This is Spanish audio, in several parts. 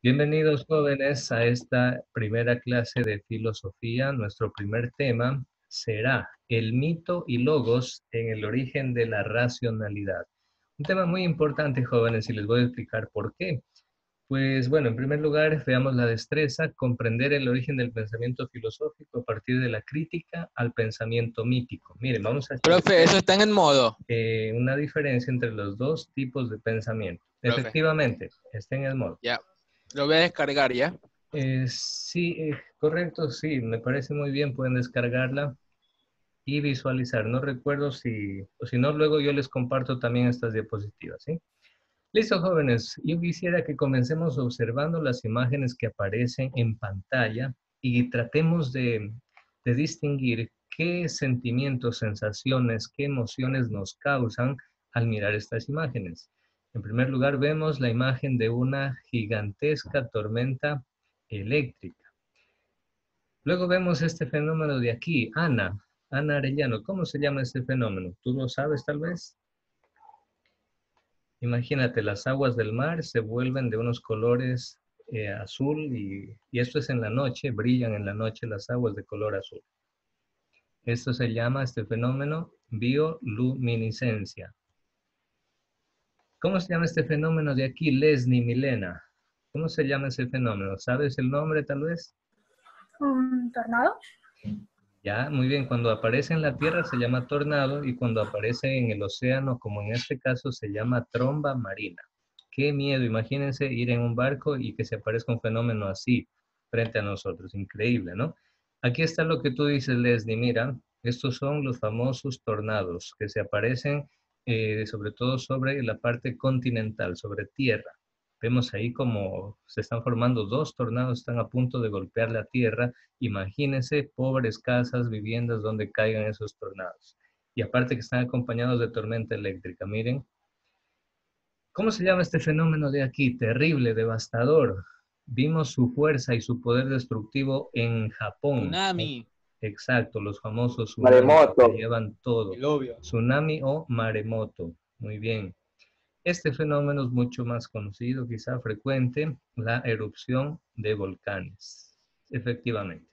Bienvenidos jóvenes a esta primera clase de filosofía. Nuestro primer tema será el mito y logos en el origen de la racionalidad. Un tema muy importante, jóvenes, y les voy a explicar por qué. Pues bueno, en primer lugar, veamos la destreza, comprender el origen del pensamiento filosófico a partir de la crítica al pensamiento mítico. Miren, vamos a Profe, establecer eso está en modo. una diferencia entre los dos tipos de pensamiento. Profe, Efectivamente, está en el modo. ya. Lo voy a descargar ya. Sí, correcto, sí, me parece muy bien, pueden descargarla y visualizar. No recuerdo o si no, luego yo les comparto también estas diapositivas, ¿sí? Listo, jóvenes, yo quisiera que comencemos observando las imágenes que aparecen en pantalla y tratemos de distinguir qué sentimientos, sensaciones, qué emociones nos causan al mirar estas imágenes. En primer lugar, vemos la imagen de una gigantesca tormenta eléctrica. Luego vemos este fenómeno de aquí, Ana Arellano. ¿Cómo se llama este fenómeno? ¿Tú lo sabes tal vez? Imagínate, las aguas del mar se vuelven de unos colores azul y esto es en la noche, brillan en la noche las aguas de color azul. Esto se llama, este fenómeno, bioluminiscencia. ¿Cómo se llama este fenómeno de aquí, Leslie Milena? ¿Cómo se llama ese fenómeno? ¿Sabes el nombre tal vez? ¿Un tornado? Ya, muy bien, cuando aparece en la Tierra se llama tornado y cuando aparece en el océano, como en este caso, se llama tromba marina. Qué miedo, imagínense ir en un barco y que se aparezca un fenómeno así frente a nosotros, increíble, ¿no? Aquí está lo que tú dices, Leslie, mira, estos son los famosos tornados que se aparecen sobre todo sobre la parte continental, sobre tierra. Vemos ahí como se están formando dos tornados, están a punto de golpear la tierra. Imagínense pobres casas, viviendas donde caigan esos tornados. Y aparte que están acompañados de tormenta eléctrica. Miren, ¿cómo se llama este fenómeno de aquí? Terrible, devastador. Vimos su fuerza y su poder destructivo en Japón. Tsunami. Exacto, los famosos tsunamis que se Maremoto. llevan todo. El obvio. Tsunami o maremoto. Muy bien. Este fenómeno es mucho más conocido, quizá frecuente, la erupción de volcanes. Efectivamente.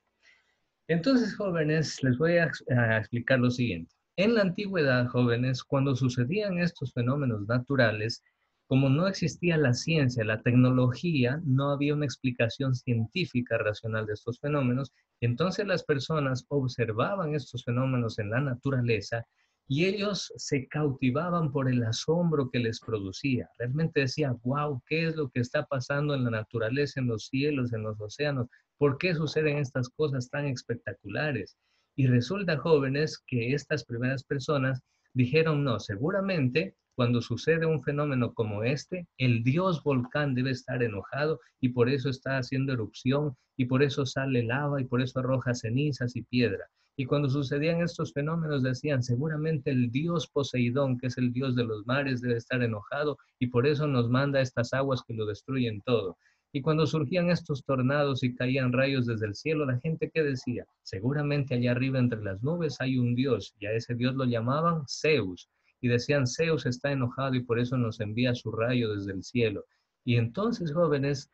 Entonces, jóvenes, les voy a explicar lo siguiente. En la antigüedad, jóvenes, cuando sucedían estos fenómenos naturales, como no existía la ciencia, la tecnología, no había una explicación científica racional de estos fenómenos, entonces las personas observaban estos fenómenos en la naturaleza y ellos se cautivaban por el asombro que les producía. Realmente decían, wow, ¿qué es lo que está pasando en la naturaleza, en los cielos, en los océanos? ¿Por qué suceden estas cosas tan espectaculares? Y resulta, jóvenes, que estas primeras personas dijeron, no, seguramente cuando sucede un fenómeno como este, el dios volcán debe estar enojado y por eso está haciendo erupción y por eso sale lava y por eso arroja cenizas y piedra. Y cuando sucedían estos fenómenos decían, seguramente el dios Poseidón, que es el dios de los mares, debe estar enojado y por eso nos manda estas aguas que lo destruyen todo. Y cuando surgían estos tornados y caían rayos desde el cielo, la gente ¿qué decía? Seguramente allá arriba entre las nubes hay un dios, y a ese dios lo llamaban Zeus. Y decían, Zeus está enojado y por eso nos envía su rayo desde el cielo. Y entonces, jóvenes,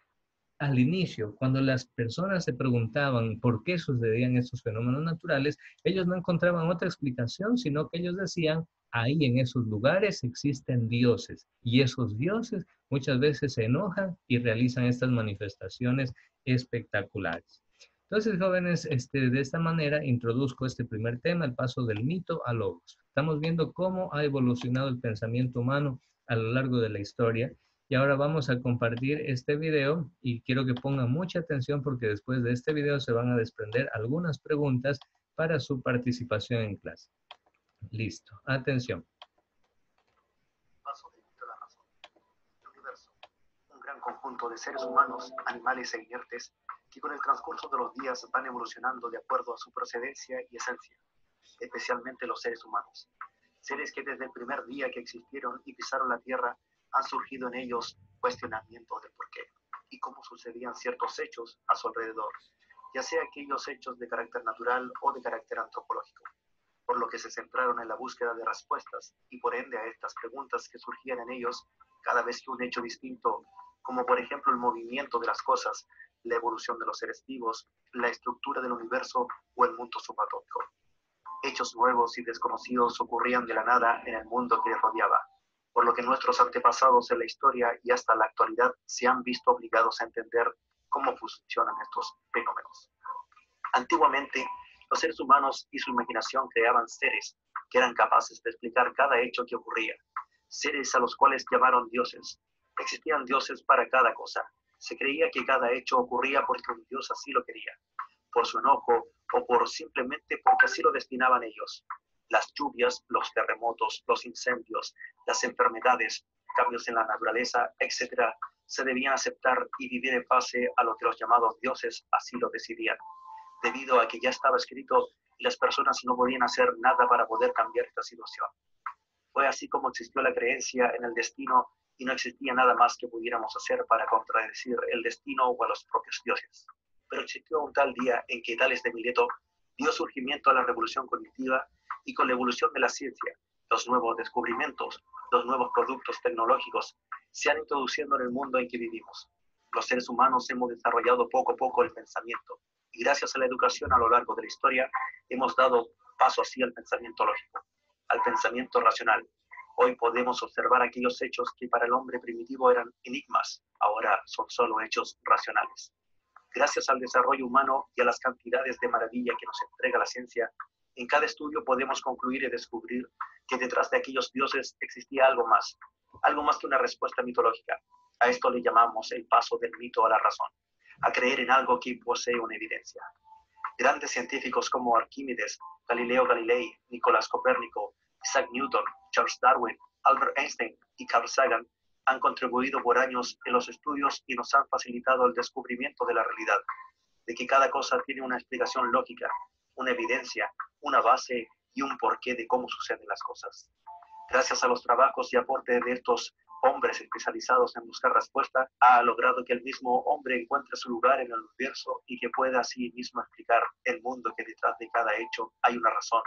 al inicio, cuando las personas se preguntaban por qué sucedían estos fenómenos naturales, ellos no encontraban otra explicación, sino que ellos decían, ahí en esos lugares existen dioses y esos dioses muchas veces se enojan y realizan estas manifestaciones espectaculares. Entonces, jóvenes, de esta manera introduzco este primer tema, el paso del mito al logos. Estamos viendo cómo ha evolucionado el pensamiento humano a lo largo de la historia y ahora vamos a compartir este video y quiero que pongan mucha atención porque después de este video se van a desprender algunas preguntas para su participación en clase. Listo, atención. Paso de la razón. El universo, un gran conjunto de seres humanos, animales e inertes que con el transcurso de los días van evolucionando de acuerdo a su procedencia y esencia, especialmente los seres humanos. Seres que desde el primer día que existieron y pisaron la Tierra han surgido en ellos cuestionamientos del porqué y cómo sucedían ciertos hechos a su alrededor, ya sea aquellos hechos de carácter natural o de carácter antropológico, por lo que se centraron en la búsqueda de respuestas y por ende a estas preguntas que surgían en ellos cada vez que un hecho distinto como por ejemplo el movimiento de las cosas, la evolución de los seres vivos, la estructura del universo o el mundo subatómico. Hechos nuevos y desconocidos ocurrían de la nada en el mundo que les rodeaba, por lo que nuestros antepasados en la historia y hasta la actualidad se han visto obligados a entender cómo funcionan estos fenómenos. Antiguamente, los seres humanos y su imaginación creaban seres que eran capaces de explicar cada hecho que ocurría, seres a los cuales llamaron dioses. Existían dioses para cada cosa. Se creía que cada hecho ocurría porque un dios así lo quería, por su enojo o por simplemente porque así lo destinaban ellos. Las lluvias, los terremotos, los incendios, las enfermedades, cambios en la naturaleza, etc., se debían aceptar y vivir en base a lo que los llamados dioses así lo decidían, debido a que ya estaba escrito y las personas no podían hacer nada para poder cambiar esta situación. Fue así como existió la creencia en el destino y no existía nada más que pudiéramos hacer para contradecir el destino o a los propios dioses. Pero existió un tal día en que Tales de Mileto dio surgimiento a la revolución cognitiva y con la evolución de la ciencia, los nuevos descubrimientos, los nuevos productos tecnológicos se han introducido en el mundo en que vivimos. Los seres humanos hemos desarrollado poco a poco el pensamiento y gracias a la educación a lo largo de la historia hemos dado paso así al pensamiento lógico, al pensamiento racional. Hoy podemos observar aquellos hechos que para el hombre primitivo eran enigmas, ahora son solo hechos racionales. Gracias al desarrollo humano y a las cantidades de maravilla que nos entrega la ciencia, en cada estudio podemos concluir y descubrir que detrás de aquellos dioses existía algo más que una respuesta mitológica. A esto le llamamos el paso del mito a la razón, a creer en algo que posee una evidencia. Grandes científicos como Arquímedes, Galileo Galilei, Nicolás Copérnico, Isaac Newton, Charles Darwin, Albert Einstein y Carl Sagan han contribuido por años en los estudios y nos han facilitado el descubrimiento de la realidad, de que cada cosa tiene una explicación lógica, una evidencia, una base y un porqué de cómo suceden las cosas. Gracias a los trabajos y aporte de estos hombres especializados en buscar respuesta, ha logrado que el mismo hombre encuentre su lugar en el universo y que pueda así mismo explicar el mundo, que detrás de cada hecho hay una razón,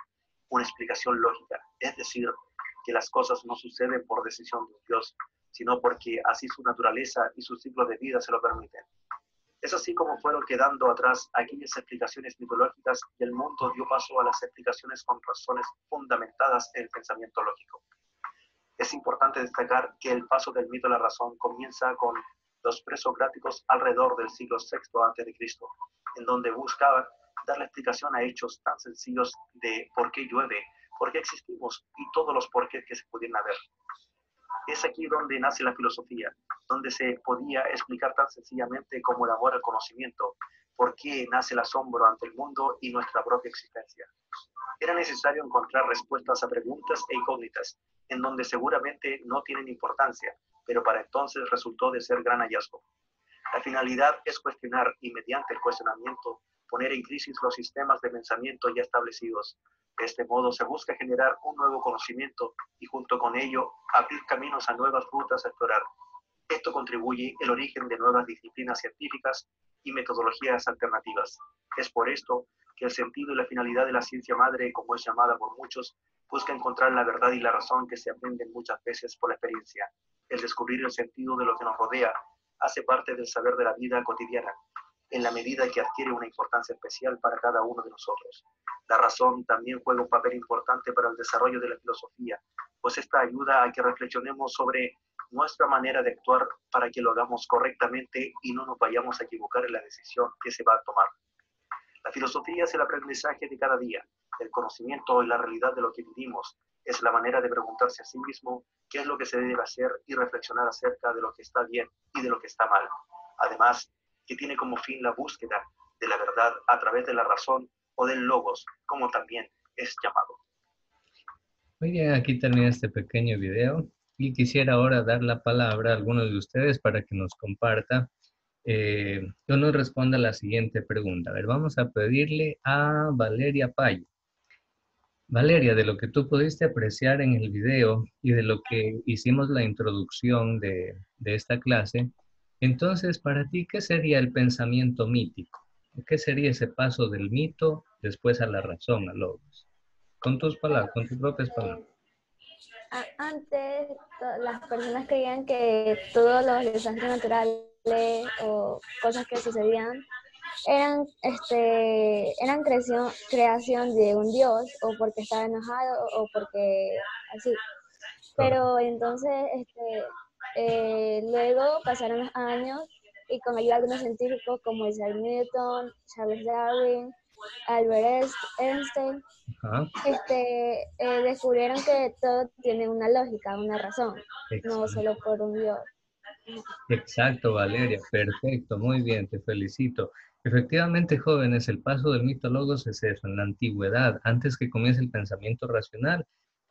una explicación lógica, es decir, que las cosas no suceden por decisión de Dios, sino porque así su naturaleza y su ciclo de vida se lo permiten. Es así como fueron quedando atrás aquellas explicaciones mitológicas y el mundo dio paso a las explicaciones con razones fundamentadas en el pensamiento lógico. Es importante destacar que el paso del mito a la razón comienza con los presocráticos alrededor del siglo VI a.C., en donde buscaban dar la explicación a hechos tan sencillos de por qué llueve, por qué existimos y todos los porqués que se pudieran haber. Es aquí donde nace la filosofía, donde se podía explicar tan sencillamente como el amor al conocimiento, por qué nace el asombro ante el mundo y nuestra propia existencia. Era necesario encontrar respuestas a preguntas e incógnitas, en donde seguramente no tienen importancia, pero para entonces resultó de ser gran hallazgo. La finalidad es cuestionar y mediante el cuestionamiento poner en crisis los sistemas de pensamiento ya establecidos. De este modo se busca generar un nuevo conocimiento y junto con ello abrir caminos a nuevas rutas a explorar. Esto contribuye al origen de nuevas disciplinas científicas y metodologías alternativas. Es por esto que el sentido y la finalidad de la ciencia madre, como es llamada por muchos, busca encontrar la verdad y la razón que se aprenden muchas veces por la experiencia. El descubrir el sentido de lo que nos rodea hace parte del saber de la vida cotidiana, en la medida que adquiere una importancia especial para cada uno de nosotros. La razón también juega un papel importante para el desarrollo de la filosofía, pues esta ayuda a que reflexionemos sobre nuestra manera de actuar para que lo hagamos correctamente y no nos vayamos a equivocar en la decisión que se va a tomar. La filosofía es el aprendizaje de cada día, el conocimiento y la realidad de lo que vivimos. Es la manera de preguntarse a sí mismo qué es lo que se debe hacer y reflexionar acerca de lo que está bien y de lo que está mal. Además, que tiene como fin la búsqueda de la verdad a través de la razón o del logos, como también es llamado. Muy bien, aquí termina este pequeño video y quisiera ahora dar la palabra a algunos de ustedes para que nos comparta o nos responda la siguiente pregunta. A ver, vamos a pedirle a Valeria Payo. Valeria, de lo que tú pudiste apreciar en el video y de lo que hicimos la introducción de esta clase, entonces, para ti, ¿qué sería el pensamiento mítico? ¿Qué sería ese paso del mito después a la razón, a logos? Con tus palabras, con tus propias palabras. antes las personas creían que todos los desastres naturales o cosas que sucedían eran creación de un dios, o porque estaba enojado o porque así. Pero entonces luego pasaron los años y con ayuda de algunos científicos como Isaac Newton, Charles Darwin, Albert Einstein, Ajá. descubrieron que todo tiene una lógica, una razón, no Exacto. solo por un dios. Exacto, Valeria, perfecto, muy bien, te felicito. Efectivamente, jóvenes, el paso del mito al logos es eso. En la antigüedad, antes que comience el pensamiento racional,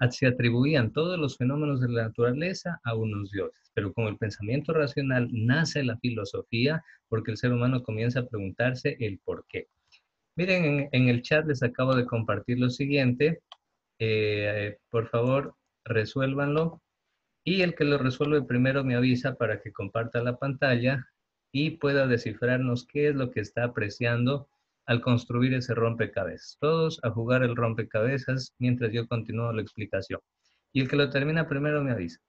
se atribuían todos los fenómenos de la naturaleza a unos dioses. Pero con el pensamiento racional nace la filosofía, porque el ser humano comienza a preguntarse el por qué. Miren, en el chat les acabo de compartir lo siguiente. Por favor, resuélvanlo. Y el que lo resuelve primero me avisa para que comparta la pantalla y pueda descifrarnos qué es lo que está apreciando al construir ese rompecabezas. Todos a jugar el rompecabezas mientras yo continúo la explicación. Y el que lo termina primero me avisa.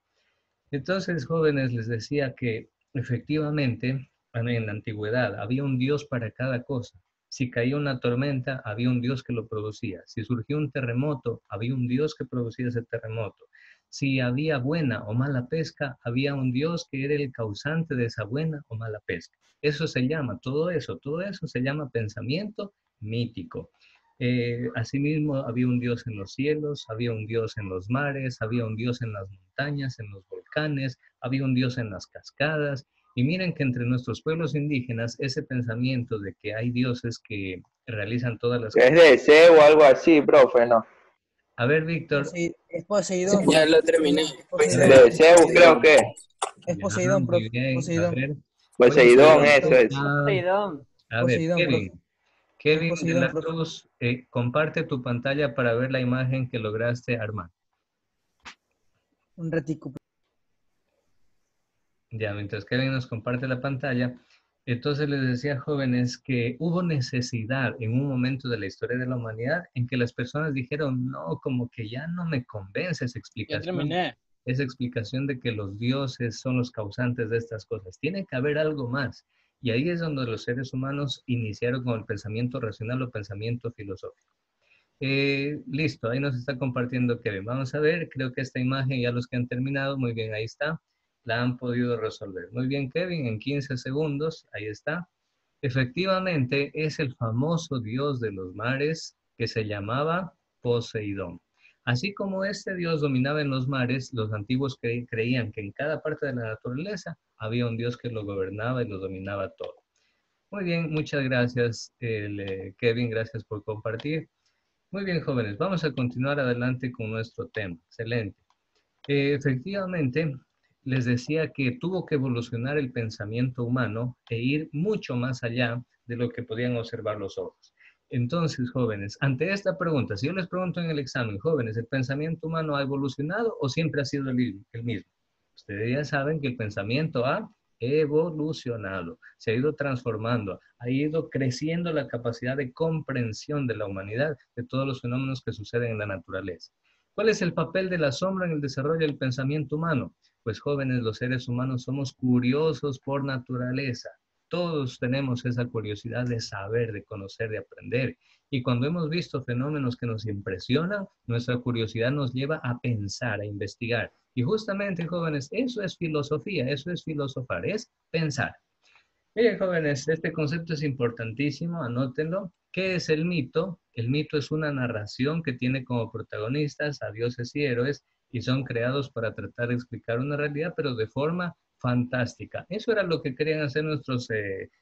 Entonces, jóvenes, les decía que efectivamente en la antigüedad había un dios para cada cosa. Si caía una tormenta, había un dios que lo producía. Si surgió un terremoto, había un dios que producía ese terremoto. Si había buena o mala pesca, había un dios que era el causante de esa buena o mala pesca. Eso se llama, todo eso se llama pensamiento mítico. Asimismo, había un dios en los cielos, había un dios en los mares, había un dios en las montañas, en los volcanes, había un dios en las cascadas. Y miren que entre nuestros pueblos indígenas, ese pensamiento de que hay dioses que realizan todas las cosas. Es de Zeus o algo así, profe, ¿no? A ver, Víctor. Es Poseidón. Ya lo terminé. De Zeus creo que Es Poseidón, Muy profe. bien, Poseidón. a ver. Poseidón, eso es. Poseidón. A ver, Poseidón, Kevin. profe. Kevin de Poseidón, la profe. Cruz, comparte tu pantalla para ver la imagen que lograste armar. Un ratico. Ya, mientras Kevin nos comparte la pantalla, entonces les decía, jóvenes, que hubo necesidad en un momento de la historia de la humanidad en que las personas dijeron, no, como que ya no me convence esa Ya explicación. terminé. Esa explicación de que los dioses son los causantes de estas cosas. Tiene que haber algo más. Y ahí es donde los seres humanos iniciaron con el pensamiento racional o pensamiento filosófico. Listo, ahí nos está compartiendo Kevin. Vamos a ver, creo que esta imagen ya los que han terminado, muy bien, ahí está, la han podido resolver. Muy bien, Kevin, en 15 segundos, ahí está. Efectivamente, es el famoso dios de los mares que se llamaba Poseidón. Así como este dios dominaba en los mares, los antiguos creían que en cada parte de la naturaleza había un dios que lo gobernaba y lo dominaba todo. Muy bien, muchas gracias, Kevin, gracias por compartir. Muy bien, jóvenes, vamos a continuar adelante con nuestro tema. Excelente. Efectivamente, les decía que tuvo que evolucionar el pensamiento humano e ir mucho más allá de lo que podían observar los ojos. Entonces, jóvenes, ante esta pregunta, si yo les pregunto en el examen, jóvenes, ¿el pensamiento humano ha evolucionado o siempre ha sido el mismo? Ustedes ya saben que el pensamiento ha evolucionado, se ha ido transformando, ha ido creciendo la capacidad de comprensión de la humanidad, de todos los fenómenos que suceden en la naturaleza. ¿Cuál es el papel de la sombra en el desarrollo del pensamiento humano? Pues jóvenes, los seres humanos somos curiosos por naturaleza. Todos tenemos esa curiosidad de saber, de conocer, de aprender. Y cuando hemos visto fenómenos que nos impresionan, nuestra curiosidad nos lleva a pensar, a investigar. Y justamente, jóvenes, eso es filosofía, eso es filosofar, es pensar. Miren, jóvenes, este concepto es importantísimo, anótenlo. ¿Qué es el mito? El mito es una narración que tiene como protagonistas a dioses y héroes y son creados para tratar de explicar una realidad, pero de forma fantástica. Eso era lo que querían hacer nuestros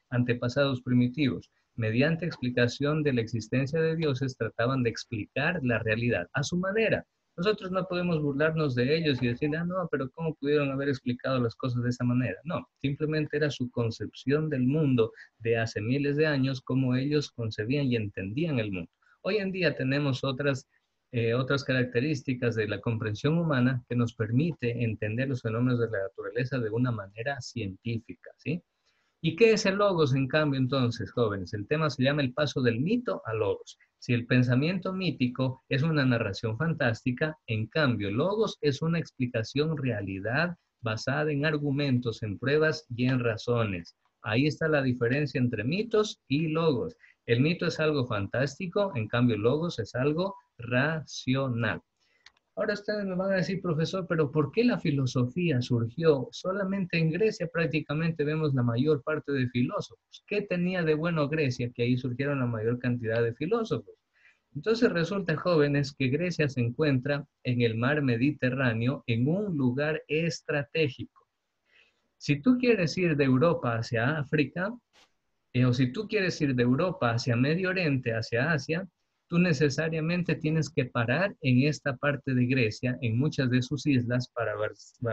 antepasados primitivos. Mediante explicación de la existencia de dioses, trataban de explicar la realidad a su manera. Nosotros no podemos burlarnos de ellos y decir, ah, no, pero ¿cómo pudieron haber explicado las cosas de esa manera? No, simplemente era su concepción del mundo de hace miles de años, cómo ellos concebían y entendían el mundo. Hoy en día tenemos otras características de la comprensión humana que nos permite entender los fenómenos de la naturaleza de una manera científica, ¿sí? ¿Y qué es el logos, en cambio, entonces, jóvenes? El tema se llama el paso del mito al logos. Si el pensamiento mítico es una narración fantástica, en cambio, logos es una explicación realidad basada en argumentos, en pruebas y en razones. Ahí está la diferencia entre mitos y logos. El mito es algo fantástico, en cambio, logos es algo racional. Ahora ustedes me van a decir, profesor, pero ¿por qué la filosofía surgió? Solamente en Grecia prácticamente vemos la mayor parte de filósofos. ¿Qué tenía de bueno Grecia? Que ahí surgieron la mayor cantidad de filósofos. Entonces resulta, jóvenes, que Grecia se encuentra en el mar Mediterráneo, en un lugar estratégico. Si tú quieres ir de Europa hacia África, o si tú quieres ir de Europa hacia Medio Oriente, hacia Asia, tú necesariamente tienes que parar en esta parte de Grecia, en muchas de sus islas, para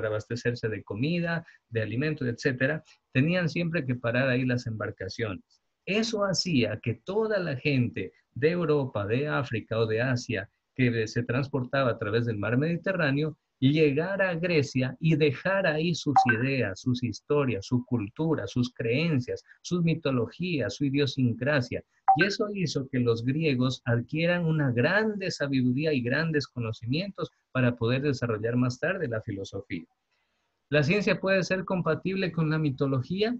abastecerse de comida, de alimentos, etc. Tenían siempre que parar ahí las embarcaciones. Eso hacía que toda la gente de Europa, de África o de Asia, que se transportaba a través del mar Mediterráneo, llegara a Grecia y dejara ahí sus ideas, sus historias, su cultura, sus creencias, sus mitologías, su idiosincrasia. Y eso hizo que los griegos adquieran una grande sabiduría y grandes conocimientos para poder desarrollar más tarde la filosofía. ¿La ciencia puede ser compatible con la mitología?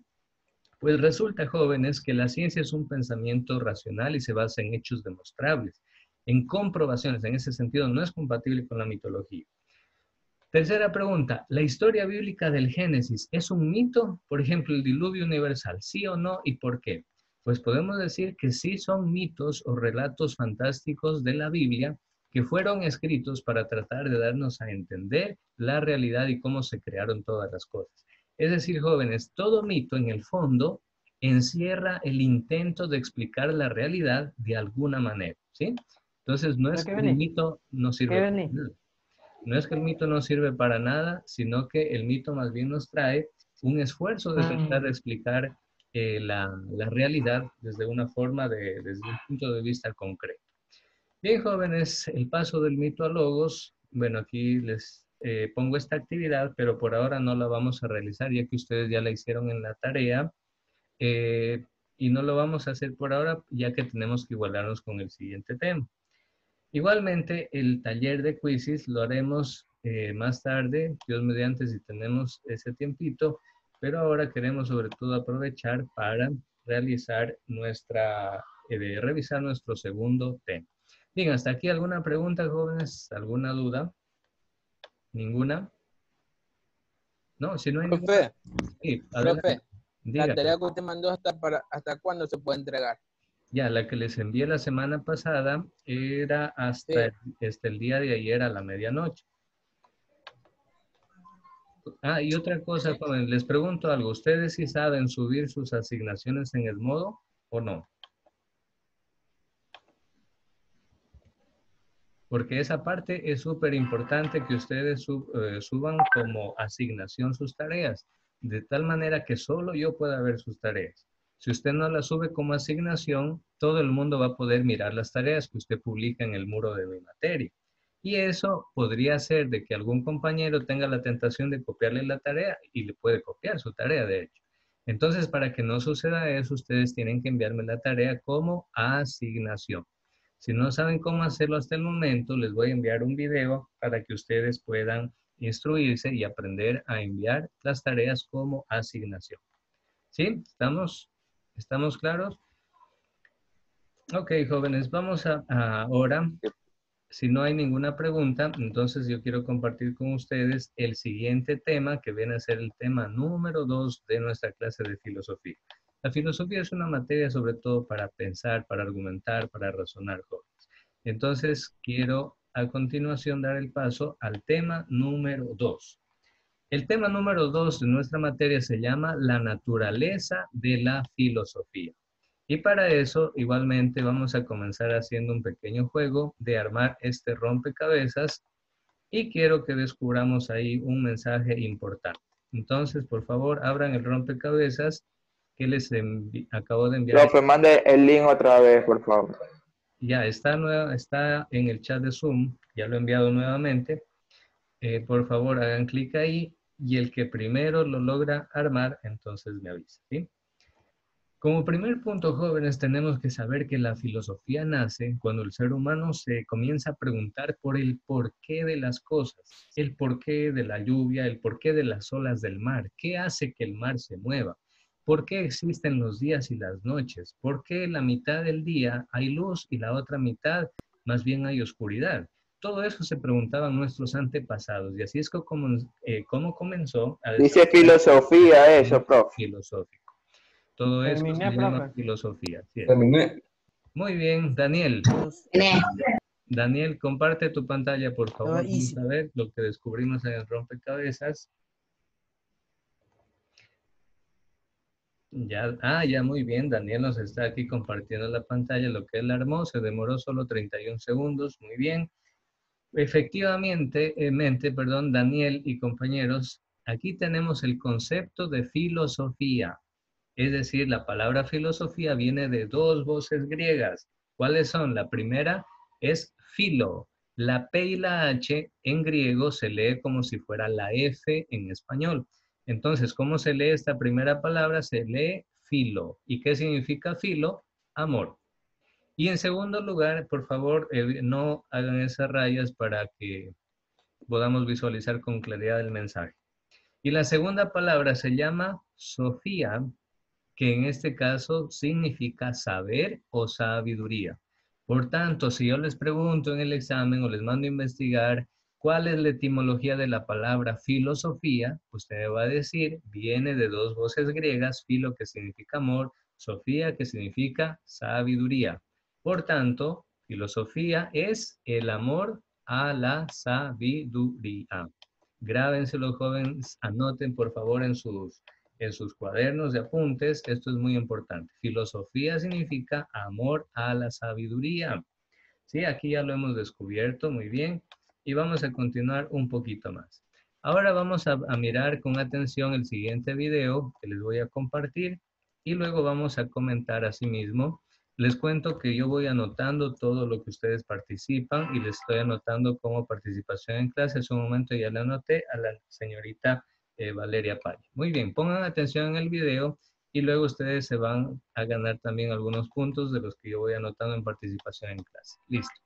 Pues resulta, jóvenes, que la ciencia es un pensamiento racional y se basa en hechos demostrables, en comprobaciones. En ese sentido, no es compatible con la mitología. Tercera pregunta, ¿la historia bíblica del Génesis es un mito? Por ejemplo, el diluvio universal, ¿sí o no y por qué? Pues podemos decir que sí son mitos o relatos fantásticos de la Biblia que fueron escritos para tratar de darnos a entender la realidad y cómo se crearon todas las cosas. Es decir, jóvenes, todo mito en el fondo encierra el intento de explicar la realidad de alguna manera, ¿sí? Entonces, no es que el mito no sirve para nada. No es que el mito no sirve para nada, sino que el mito más bien nos trae un esfuerzo de tratar de explicar la realidad desde una forma, desde un punto de vista concreto. Bien, jóvenes, el paso del mito a logos, bueno, aquí les pongo esta actividad, pero por ahora no la vamos a realizar, ya que ustedes ya la hicieron en la tarea, y no lo vamos a hacer por ahora, ya que tenemos que igualarnos con el siguiente tema. Igualmente, el taller de quizzes lo haremos más tarde, Dios mediante, si tenemos ese tiempito, pero ahora queremos sobre todo aprovechar para realizar revisar nuestro segundo tema. Bien, hasta aquí alguna pregunta, jóvenes, alguna duda, ninguna. No, si no hay ninguna. Profe, Sí, adelante. profe, la Diga. tarea que usted mandó ¿hasta cuándo se puede entregar? Ya, la que les envié la semana pasada era hasta el día de ayer a la medianoche. Ah, y otra cosa, joven, les pregunto algo. ¿Ustedes sí saben subir sus asignaciones en el modo o no? Porque esa parte es súper importante que ustedes suban como asignación sus tareas, de tal manera que solo yo pueda ver sus tareas. Si usted no las sube como asignación, todo el mundo va a poder mirar las tareas que usted publica en el muro de mi materia. Y eso podría hacer de que algún compañero tenga la tentación de copiarle la tarea y le puede copiar su tarea, de hecho. Entonces, para que no suceda eso, ustedes tienen que enviarme la tarea como asignación. Si no saben cómo hacerlo hasta el momento, les voy a enviar un video para que ustedes puedan instruirse y aprender a enviar las tareas como asignación. ¿Sí? ¿Estamos claros? Ok, jóvenes, vamos ahora. Si no hay ninguna pregunta, entonces yo quiero compartir con ustedes el siguiente tema, que viene a ser el tema número 2 de nuestra clase de filosofía. La filosofía es una materia sobre todo para pensar, para argumentar, para razonar, jóvenes. Entonces, quiero a continuación dar el paso al tema número 2. El tema número 2 de nuestra materia se llama la naturaleza de la filosofía. Y para eso, igualmente, vamos a comenzar haciendo un pequeño juego de armar este rompecabezas y quiero que descubramos ahí un mensaje importante. Entonces, por favor, abran el rompecabezas que les acabo de enviar. Profe, mande el link otra vez, por favor. Ya, está en el chat de Zoom, ya lo he enviado nuevamente. Por favor, hagan clic ahí y el que primero lo logra armar, entonces me avisa, ¿sí? Como primer punto, jóvenes, tenemos que saber que la filosofía nace cuando el ser humano se comienza a preguntar por el porqué de las cosas, el porqué de la lluvia, el porqué de las olas del mar, qué hace que el mar se mueva, por qué existen los días y las noches, por qué la mitad del día hay luz y la otra mitad más bien hay oscuridad. Todo eso se preguntaban nuestros antepasados y así es como comenzó a Dice desarrollarse filosofía el eso, pensamiento profe. filosófico. Todo eso se Terminé, le llama profe. filosofía. ¿Sí? Terminé. Muy bien, Daniel. Dos. Daniel, comparte tu pantalla, por favor. Vamos Easy. a ver lo que descubrimos en el rompecabezas. Ya, muy bien. Daniel nos está aquí compartiendo la pantalla. Lo que él armó se demoró solo 31 segundos. Muy bien. Efectivamente, Daniel y compañeros, aquí tenemos el concepto de filosofía. Es decir, la palabra filosofía viene de dos voces griegas. ¿Cuáles son? La primera es filo. La P y la H en griego se lee como si fuera la F en español. Entonces, ¿cómo se lee esta primera palabra? Se lee filo. ¿Y qué significa filo? Amor. Y en segundo lugar, por favor, no hagan esas rayas para que podamos visualizar con claridad el mensaje. Y la segunda palabra se llama Sofía, que en este caso significa saber o sabiduría. Por tanto, si yo les pregunto en el examen o les mando a investigar cuál es la etimología de la palabra filosofía, usted me va a decir, viene de dos voces griegas, filo que significa amor, sofía que significa sabiduría. Por tanto, filosofía es el amor a la sabiduría. Grábenselo, jóvenes, anoten por favor en sus cuadernos de apuntes, esto es muy importante. Filosofía significa amor a la sabiduría. Sí, aquí ya lo hemos descubierto muy bien y vamos a continuar un poquito más. Ahora vamos a mirar con atención el siguiente video que les voy a compartir y luego vamos a comentar asimismo. Les cuento que yo voy anotando todo lo que ustedes participan y les estoy anotando como participación en clase. Hace un momento ya le anoté a la señorita Valeria Paya. Muy bien, pongan atención en el video y luego ustedes se van a ganar también algunos puntos de los que yo voy anotando en participación en clase. Listo.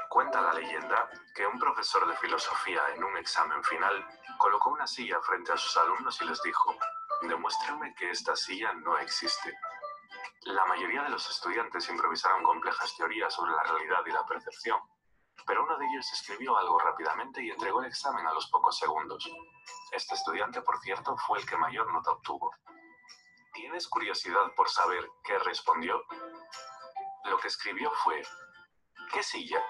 Cuenta la leyenda que un profesor de filosofía en un examen final colocó una silla frente a sus alumnos y les dijo: demuéstrenme que esta silla no existe. La mayoría de los estudiantes improvisaron complejas teorías sobre la realidad y la percepción, pero uno de ellos escribió algo rápidamente y entregó el examen a los pocos segundos. Este estudiante, por cierto, fue el que mayor nota obtuvo. ¿Tienes curiosidad por saber qué respondió? Lo que escribió fue: ¿qué silla?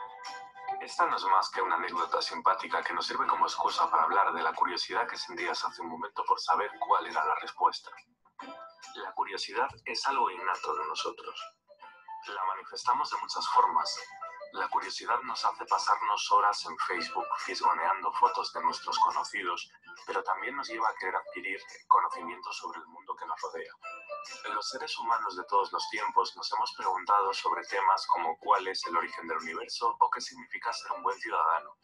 Esta no es más que una anécdota simpática que nos sirve como excusa para hablar de la curiosidad que sentías hace un momento por saber cuál era la respuesta. La curiosidad es algo innato de nosotros. La manifestamos de muchas formas. La curiosidad nos hace pasarnos horas en Facebook fisgoneando fotos de nuestros conocidos, pero también nos lleva a querer adquirir conocimiento sobre el mundo que nos rodea. Los seres humanos de todos los tiempos nos hemos preguntado sobre temas como cuál es el origen del universo o qué significa ser un buen ciudadano.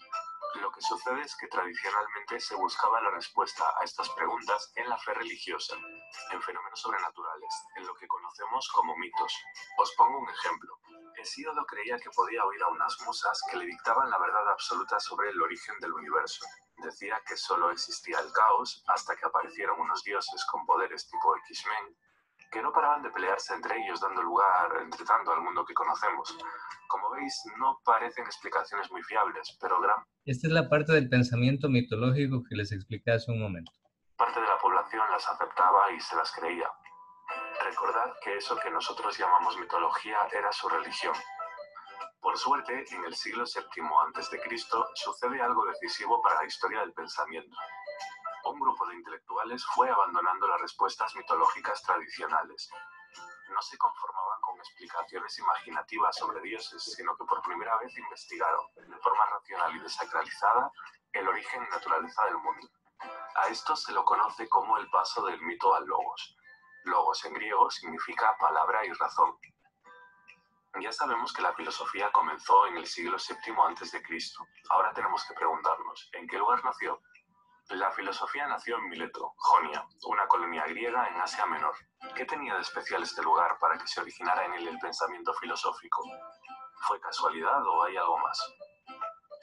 Lo que sucede es que tradicionalmente se buscaba la respuesta a estas preguntas en la fe religiosa, en fenómenos sobrenaturales, en lo que conocemos como mitos. Os pongo un ejemplo. Hesíodo creía que podía oír a unas musas que le dictaban la verdad absoluta sobre el origen del universo. Decía que solo existía el caos hasta que aparecieron unos dioses con poderes tipo X-Men, que no paraban de pelearse entre ellos, dando lugar, entre tanto, al mundo que conocemos. Como veis, no parecen explicaciones muy fiables, pero gran Esta es la parte del pensamiento mitológico que les expliqué hace un momento. parte de la población las aceptaba y se las creía. Recordad que eso que nosotros llamamos mitología era su religión. Por suerte, en el siglo VII a.C. sucede algo decisivo para la historia del pensamiento. Un grupo de intelectuales fue abandonando las respuestas mitológicas tradicionales. No se conformaban con explicaciones imaginativas sobre dioses, sino que por primera vez investigaron, de forma racional y desacralizada, el origen y naturaleza del mundo. A esto se lo conoce como el paso del mito al logos. Logos en griego significa palabra y razón. Ya sabemos que la filosofía comenzó en el siglo VII a.C. Ahora tenemos que preguntarnos, ¿en qué lugar nació? La filosofía nació en Mileto, Jonia, una colonia griega en Asia Menor. ¿Qué tenía de especial este lugar para que se originara en él el pensamiento filosófico? ¿Fue casualidad o hay algo más?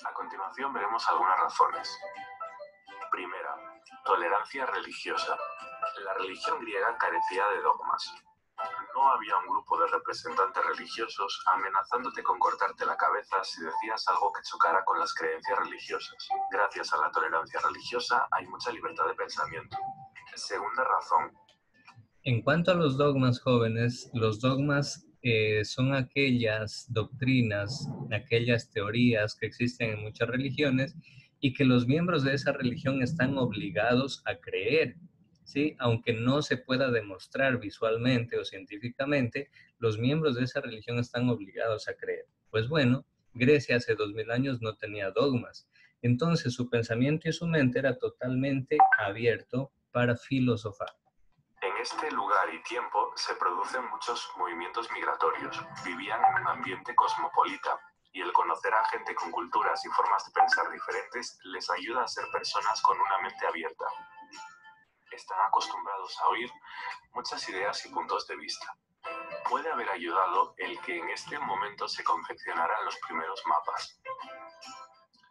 A continuación veremos algunas razones. Primera, tolerancia religiosa. La religión griega carecía de dogmas. No había un grupo de representantes religiosos amenazándote con cortarte la cabeza si decías algo que chocara con las creencias religiosas. Gracias a la tolerancia religiosa hay mucha libertad de pensamiento. Segunda razón. En cuanto a los dogmas, jóvenes, los dogmas son aquellas doctrinas, aquellas teorías que existen en muchas religiones y que los miembros de esa religión están obligados a creer, ¿sí? Aunque no se pueda demostrar visualmente o científicamente, los miembros de esa religión están obligados a creer. Pues bueno, Grecia hace 2000 años no tenía dogmas, entonces su pensamiento y su mente era totalmente abierto para filosofar. En este lugar y tiempo se producen muchos movimientos migratorios. Vivían en un ambiente cosmopolita y el conocer a gente con culturas y formas de pensar diferentes les ayuda a ser personas con una mente abierta. Están acostumbrados a oír muchas ideas y puntos de vista. Puede haber ayudado el que en este momento se confeccionaran los primeros mapas.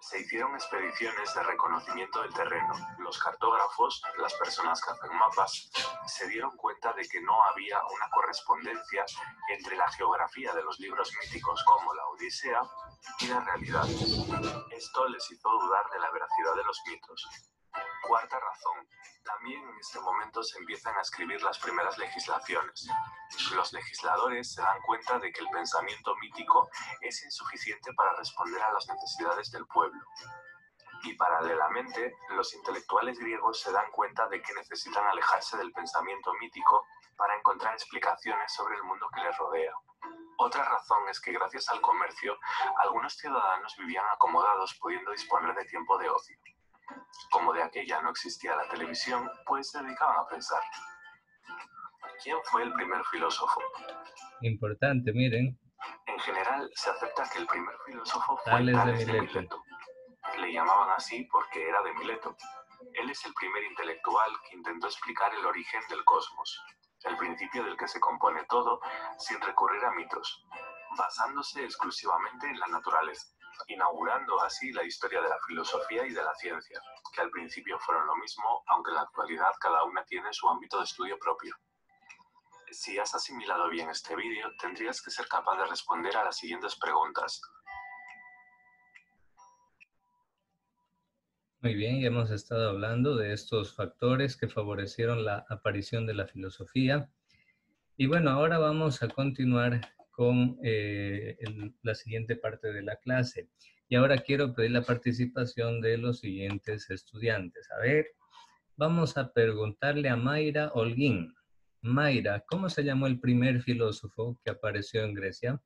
Se hicieron expediciones de reconocimiento del terreno. Los cartógrafos, las personas que hacen mapas, se dieron cuenta de que no había una correspondencia entre la geografía de los libros míticos como la Odisea y la realidad. Esto les hizo dudar de la veracidad de los mitos. Cuarta razón. También en este momento se empiezan a escribir las primeras legislaciones. Los legisladores se dan cuenta de que el pensamiento mítico es insuficiente para responder a las necesidades del pueblo. Y paralelamente, los intelectuales griegos se dan cuenta de que necesitan alejarse del pensamiento mítico para encontrar explicaciones sobre el mundo que les rodea. Otra razón es que gracias al comercio, algunos ciudadanos vivían acomodados pudiendo disponer de tiempo de ocio. Como de aquella no existía la televisión, pues se dedicaban a pensar. ¿Quién fue el primer filósofo? Importante, miren. En general, se acepta que el primer filósofo fue Tales de Tales de Mileto. Mileto. Le llamaban así porque era de Mileto. Él es el primer intelectual que intentó explicar el origen del cosmos, el principio del que se compone todo, sin recurrir a mitos, basándose exclusivamente en la naturaleza, inaugurando así la historia de la filosofía y de la ciencia, que al principio fueron lo mismo, aunque en la actualidad cada una tiene su ámbito de estudio propio. Si has asimilado bien este vídeo, tendrías que ser capaz de responder a las siguientes preguntas. Muy bien, ya hemos estado hablando de estos factores que favorecieron la aparición de la filosofía. Y bueno, ahora vamos a continuar con la siguiente parte de la clase. Y ahora quiero pedir la participación de los siguientes estudiantes. A ver, vamos a preguntarle a Mayra Holguín. Mayra, ¿cómo se llamó el primer filósofo que apareció en Grecia?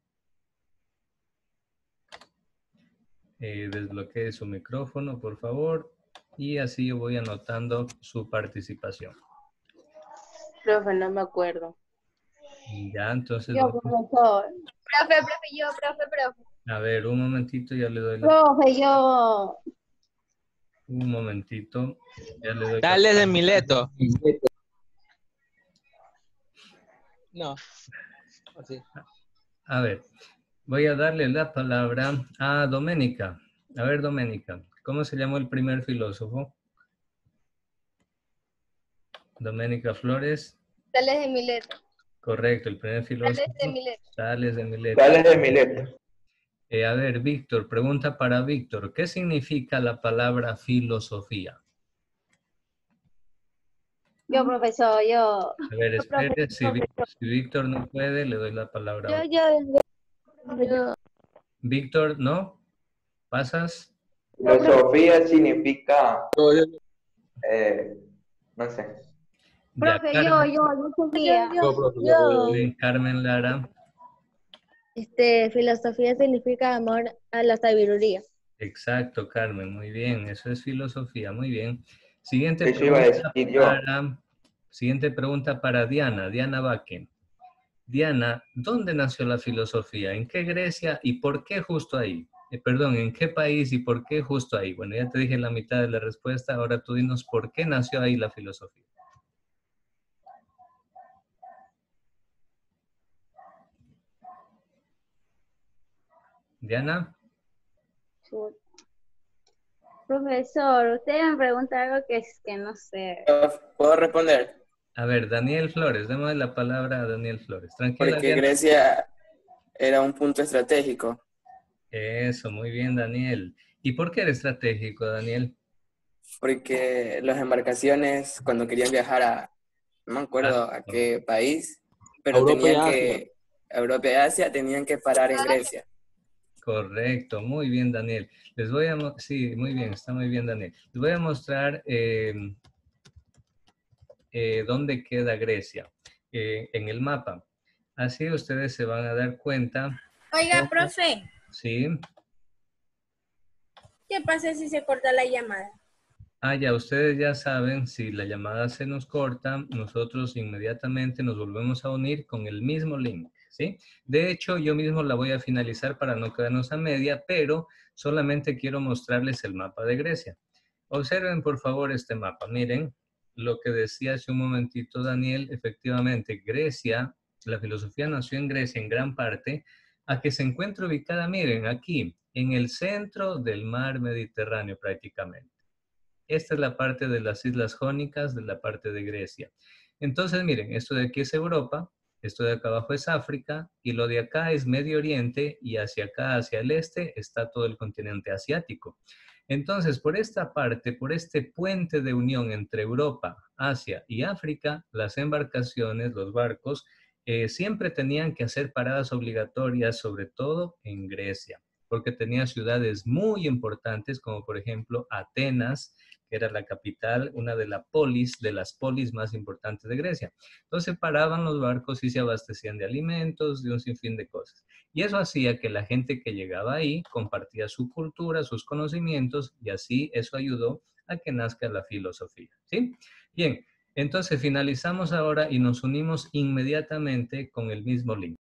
Desbloquee su micrófono, por favor, y así yo voy anotando su participación. Profe, no me acuerdo. Ya, entonces... Yo, profesor. Profe. A ver, un momentito, ya le doy la... Profe, yo. Un momentito, ya le doy... Tales de Mileto. No. Así. A ver, voy a darle la palabra a Doménica. A ver, Doménica, ¿cómo se llamó el primer filósofo? Doménica Flores. Tales de Mileto. Correcto, el primer filósofo. Tales de Mileto. Tales de Mileto. A ver, Víctor, pregunta para Víctor. ¿Qué significa la palabra filosofía? Yo, profesor, yo. A ver, espere, si Víctor no puede, le doy la palabra a otro. Yo. Víctor, ¿no? ¿Pasas? Filosofía significa, no sé. Ya, Profe, Carmen. yo. Bien, Carmen Lara. Filosofía significa amor a la sabiduría. Exacto, Carmen, muy bien. Eso es filosofía, muy bien. Siguiente Eso iba a decir yo. Siguiente pregunta para Diana, Diana Baque. Diana, ¿dónde nació la filosofía? ¿En qué Grecia y por qué justo ahí? perdón, ¿en qué país y por qué justo ahí? Bueno, ya te dije la mitad de la respuesta, ahora tú dinos por qué nació ahí la filosofía. Diana. Profesor, usted me pregunta algo que es que no sé. ¿Puedo responder? A ver, Daniel Flores, démosle la palabra a Daniel Flores. Tranquila, Porque Diana. Grecia era un punto estratégico. Eso, muy bien, Daniel. ¿Y por qué era estratégico, Daniel? Porque las embarcaciones, cuando querían viajar a, no me acuerdo a qué país, pero Europa y tenían Asia. que, Europa y Asia tenían que parar en Grecia. Correcto, muy bien, Daniel. Les voy a, sí, muy bien, está muy bien, Daniel. Les voy a mostrar dónde queda Grecia en el mapa. Así ustedes se van a dar cuenta. Oiga, profe, Sí. ¿qué pasa si se corta la llamada? Ah, ya, ustedes ya saben, si la llamada se nos corta, nosotros inmediatamente nos volvemos a unir con el mismo link, ¿sí? De hecho, yo mismo la voy a finalizar para no quedarnos a media, pero solamente quiero mostrarles el mapa de Grecia. Observen, por favor, este mapa. Miren, lo que decía hace un momentito Daniel, efectivamente, Grecia, la filosofía nació en Grecia en gran parte, a que se encuentra ubicada, miren, aquí, en el centro del mar Mediterráneo prácticamente. Esta es la parte de las Islas Jónicas, de la parte de Grecia. Entonces, miren, esto de aquí es Europa, esto de acá abajo es África, y lo de acá es Medio Oriente, y hacia acá, hacia el este, está todo el continente asiático. Entonces, por esta parte, por este puente de unión entre Europa, Asia y África, las embarcaciones, los barcos, siempre tenían que hacer paradas obligatorias, sobre todo en Grecia, porque tenía ciudades muy importantes, como por ejemplo Atenas, que era la capital, una de las polis más importantes de Grecia. Entonces paraban los barcos y se abastecían de alimentos, de un sinfín de cosas. Y eso hacía que la gente que llegaba ahí compartía su cultura, sus conocimientos, y así eso ayudó a que nazca la filosofía, ¿sí? Bien, entonces finalizamos ahora y nos unimos inmediatamente con el mismo link.